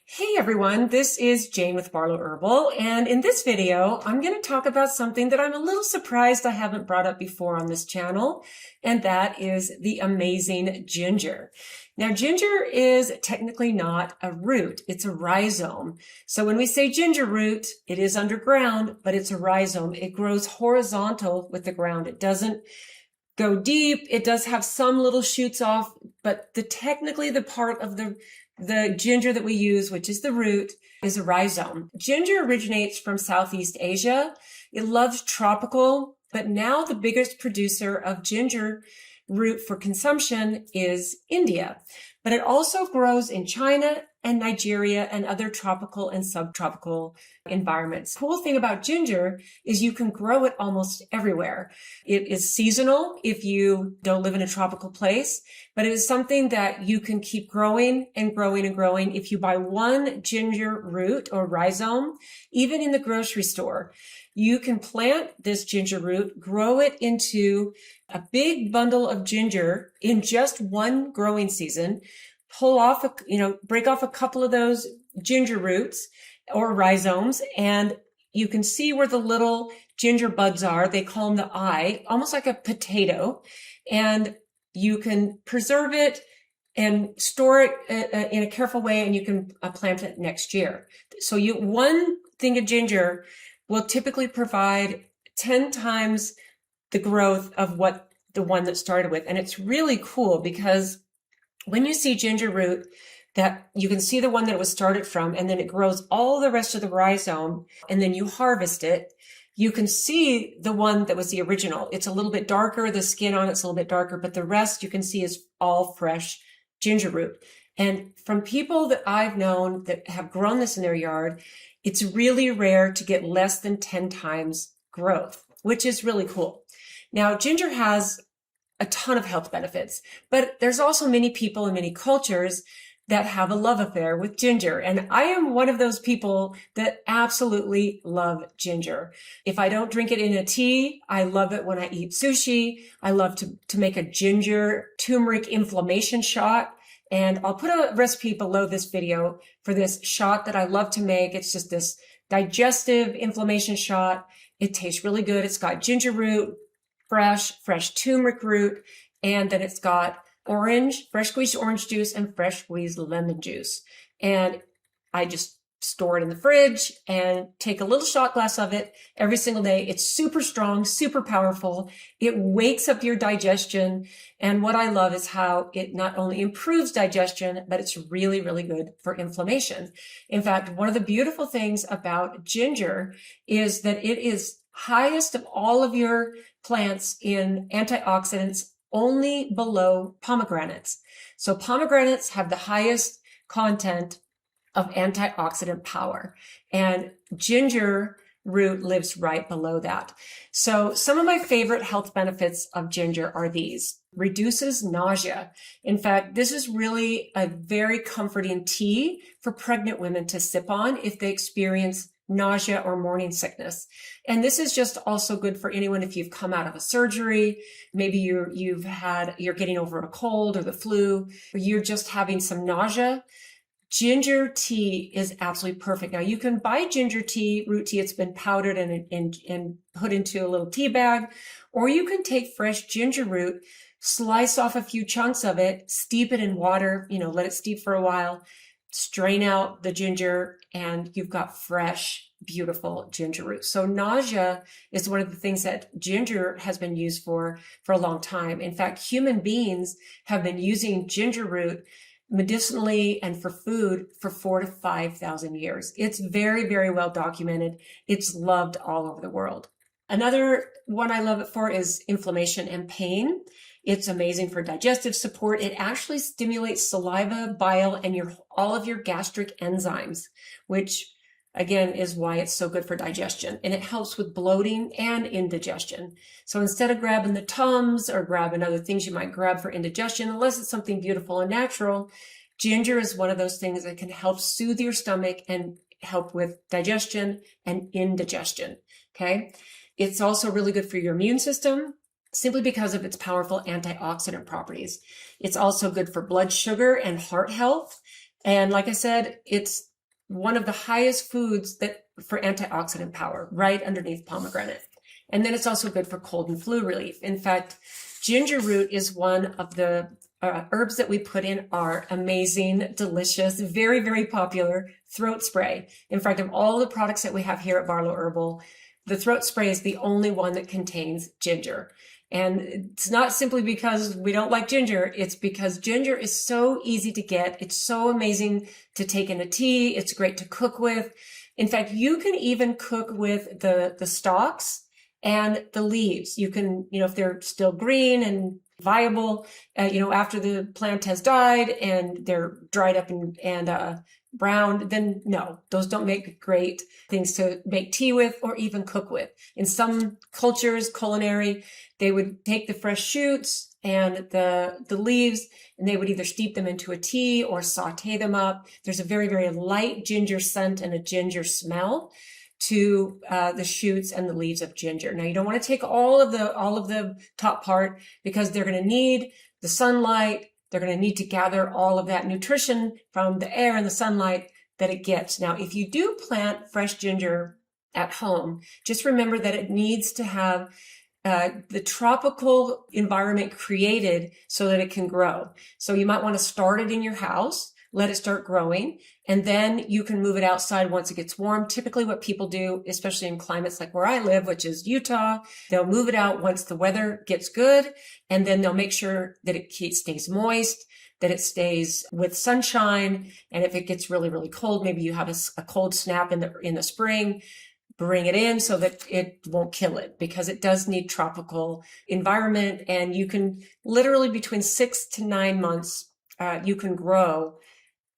Hey everyone, this is Jane with Barlow Herbal, and in this video, I'm going to talk about something that I'm a little surprised I haven't brought up before on this channel, and that is the amazing ginger. Now, ginger is technically not a root, it's a rhizome. So when we say ginger root, it is underground, but it's a rhizome. It grows horizontal with the ground. It doesn't go deep. It does have some little shoots off, but technically the part of the ginger that we use, which is the root, is a rhizome. Ginger originates from Southeast Asia. It loves tropical, but now the biggest producer of ginger root for consumption is India. But it also grows in China and Nigeria and other tropical and subtropical environments. The cool thing about ginger is you can grow it almost everywhere. It is seasonal if you don't live in a tropical place, but it is something that you can keep growing and growing and growing. If you buy one ginger root or rhizome, even in the grocery store, you can plant this ginger root, grow it into a big bundle of ginger in just one growing season, pull off, break off a couple of those ginger roots or rhizomes, and you can see where the little ginger buds are. They call them the eye, almost like a potato, and you can preserve it and store it in a careful way, and you can plant it next year. So one thing of ginger will typically provide 10 times the growth of what the one that started with. And it's really cool because when you see ginger root, that you can see the one that it was started from, and then it grows all the rest of the rhizome, and then you harvest it, you can see the one that was the original. It's a little bit darker, the skin on it's a little bit darker, but the rest you can see is all fresh ginger root. And from people that I've known that have grown this in their yard, it's really rare to get less than 10 times growth, which is really cool. Now, ginger has a ton of health benefits, but there's also many people in many cultures that have a love affair with ginger. And I am one of those people that absolutely love ginger. If I don't drink it in a tea, I love it when I eat sushi. I love to make a ginger turmeric inflammation shot. And I'll put a recipe below this video for this shot that I love to make. It's just this digestive inflammation shot. It tastes really good. It's got ginger root, fresh turmeric root, and then it's got fresh squeezed orange juice and fresh squeezed lemon juice. And I just store it in the fridge and take a little shot glass of it every single day. It's super strong, super powerful. It wakes up your digestion. And what I love is how it not only improves digestion, but it's really, really good for inflammation. In fact, one of the beautiful things about ginger is that it is highest of all of your plants in antioxidants, only below pomegranates. So pomegranates have the highest content of antioxidant power, and ginger root lives right below that. So some of my favorite health benefits of ginger are these. Reduces nausea. In fact, this is really a very comforting tea for pregnant women to sip on if they experience nausea or morning sickness. And this is just also good for anyone if you've come out of a surgery, maybe you're getting over a cold or the flu, or you're just having some nausea. Ginger tea is absolutely perfect. Now you can buy ginger tea, root tea. It's been powdered and put into a little tea bag, or you can take fresh ginger root, slice off a few chunks of it, steep it in water, let it steep for a while, strain out the ginger, and you've got fresh, beautiful ginger root. So nausea is one of the things that ginger has been used for a long time. In fact, human beings have been using ginger root medicinally and for food for 4,000 to 5,000 years. It's very, very well documented. It's loved all over the world. Another one I love it for is inflammation and pain. It's amazing for digestive support. It actually stimulates saliva, bile, and all of your gastric enzymes, which again is why it's so good for digestion. And it helps with bloating and indigestion. So instead of grabbing the Tums or grabbing other things you might grab for indigestion, unless it's something beautiful and natural, ginger is one of those things that can help soothe your stomach and help with digestion and indigestion. Okay. It's also really good for your immune system. simply because of its powerful antioxidant properties. It's also good for blood sugar and heart health. And like I said, it's one of the highest foods that for antioxidant power, right underneath pomegranate. And then it's also good for cold and flu relief. In fact, ginger root is one of the herbs that we put in our amazing, delicious, very, very popular throat spray. In fact, of all the products that we have here at Barlow Herbal, the throat spray is the only one that contains ginger. And it's not simply because we don't like ginger. It's because ginger is so easy to get. It's so amazing to take in a tea. It's great to cook with. In fact, you can even cook with the stalks and the leaves. You can, if they're still green and viable, after the plant has died and they're dried up and brown, then no, those don't make great things to make tea with or even cook with. In some cultures, culinary, they would take the fresh shoots and the leaves, and they would either steep them into a tea or saute them up. There's a very, very light ginger scent and a ginger smell to the shoots and the leaves of ginger. Now, you don't want to take all of the top part, because they're going to need the sunlight. They're going to need to gather all of that nutrition from the air and the sunlight that it gets. Now, if you do plant fresh ginger at home, just remember that it needs to have the tropical environment created so that it can grow. So you might want to start it in your house, let it start growing, and then you can move it outside once it gets warm. Typically what people do, especially in climates like where I live, which is Utah, they'll move it out once the weather gets good, and then they'll make sure that it stays moist, that it stays with sunshine. And if it gets really, really cold, maybe you have a cold snap in the spring, bring it in so that it won't kill it, because it does need tropical environment. And you can literally between 6 to 9 months, you can grow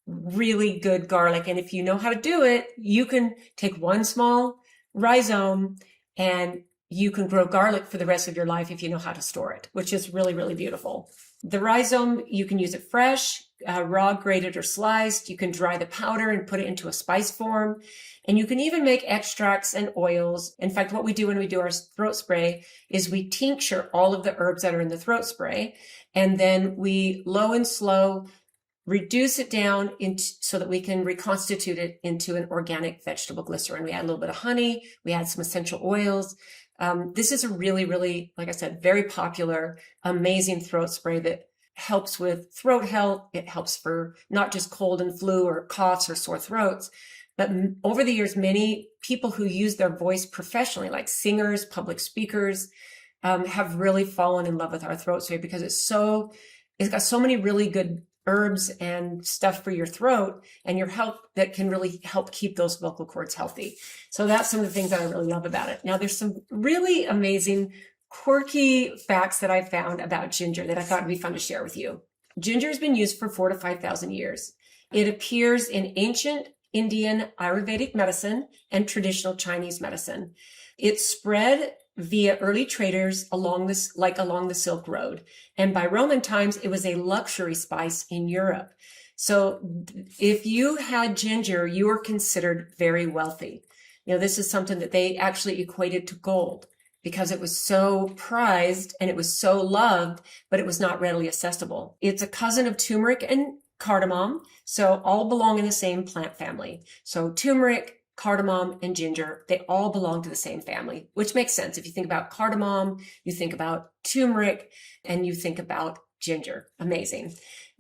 really good garlic. And if you know how to do it, you can take one small rhizome and you can grow garlic for the rest of your life if you know how to store it, which is really, really beautiful. The rhizome, you can use it fresh, raw, grated, or sliced. You can dry the powder and put it into a spice form. And you can even make extracts and oils. In fact, what we do when we do our throat spray is we tincture all of the herbs that are in the throat spray. And then we low and slow reduce it down so that we can reconstitute it into an organic vegetable glycerin. We add a little bit of honey. We add some essential oils. This is a really, really, like I said, very popular, amazing throat spray that helps with throat health. It helps for not just cold and flu or coughs or sore throats, but over the years, many people who use their voice professionally, like singers, public speakers, have really fallen in love with our throat spray because it's got so many really good herbs and stuff for your throat and your health that can really help keep those vocal cords healthy. So that's some of the things that I really love about it. Now, there's some really amazing, quirky facts that I found about ginger that I thought would be fun to share with you. Ginger has been used for 4,000 to 5,000 years. It appears in ancient Indian Ayurvedic medicine and traditional Chinese medicine. It spread via early traders along the Silk Road. And by Roman times, it was a luxury spice in Europe. So if you had ginger, you were considered very wealthy. This is something that they actually equated to gold because it was so prized and it was so loved, but it was not readily accessible. It's a cousin of turmeric and cardamom, so all belong in the same plant family. So turmeric, cardamom, and ginger, they all belong to the same family, which makes sense. If you think about cardamom, you think about turmeric, and you think about ginger. Amazing.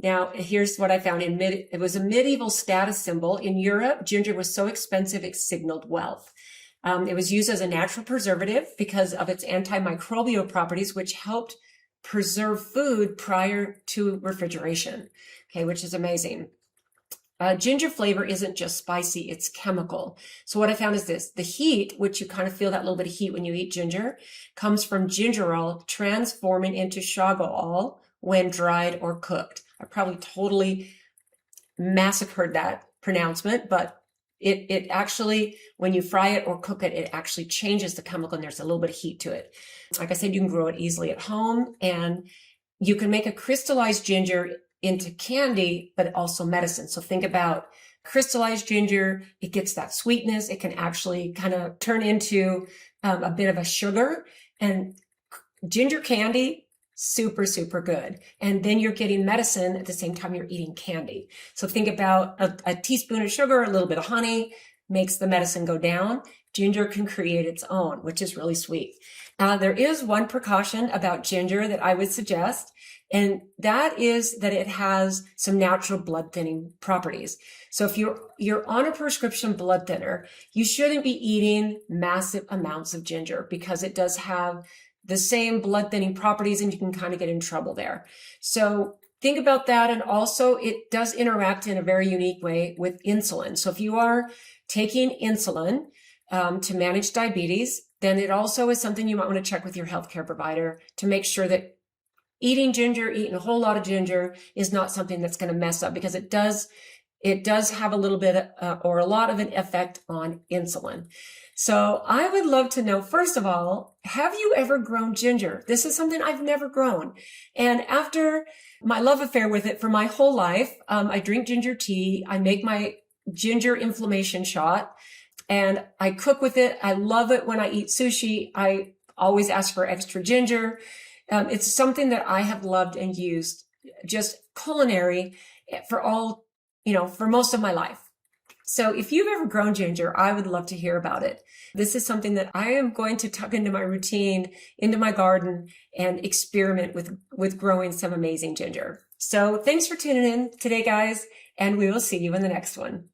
Now, here's what I found. It was a medieval status symbol. In Europe, ginger was so expensive, it signaled wealth. It was used as a natural preservative because of its antimicrobial properties, which helped preserve food prior to refrigeration, which is amazing. Ginger flavor isn't just spicy, it's chemical. So what I found is this: the heat, which you kind of feel that little bit of heat when you eat ginger, comes from gingerol transforming into shagol when dried or cooked. I probably totally massacred that pronouncement, but it actually, when you fry it or cook it, it actually changes the chemical and there's a little bit of heat to it. Like I said, you can grow it easily at home, and you can make a crystallized ginger into candy, but also medicine. So think about crystallized ginger. It gets that sweetness. It can actually kind of turn into a bit of a sugar. And ginger candy, super, super good. And then you're getting medicine at the same time you're eating candy. So think about a teaspoon of sugar, a little bit of honey, makes the medicine go down. Ginger can create its own, which is really sweet. There is one precaution about ginger that I would suggest, and that is that it has some natural blood thinning properties. So if you're on a prescription blood thinner, you shouldn't be eating massive amounts of ginger because it does have the same blood thinning properties and you can kind of get in trouble there. So think about that. And also it does interact in a very unique way with insulin. So if you are taking insulin to manage diabetes, then it also is something you might want to check with your healthcare provider to make sure that eating a whole lot of ginger is not something that's going to mess up, because it does have a little bit or a lot of an effect on insulin. So I would love to know, first of all, have you ever grown ginger? This is something I've never grown. And after my love affair with it for my whole life, I drink ginger tea. I make my ginger inflammation shot and I cook with it. I love it when I eat sushi. I always ask for extra ginger. It's something that I have loved and used, just culinary, for most of my life. So if you've ever grown ginger, I would love to hear about it. This is something that I am going to tuck into my routine, into my garden, and experiment with growing some amazing ginger. So thanks for tuning in today, guys, and we will see you in the next one.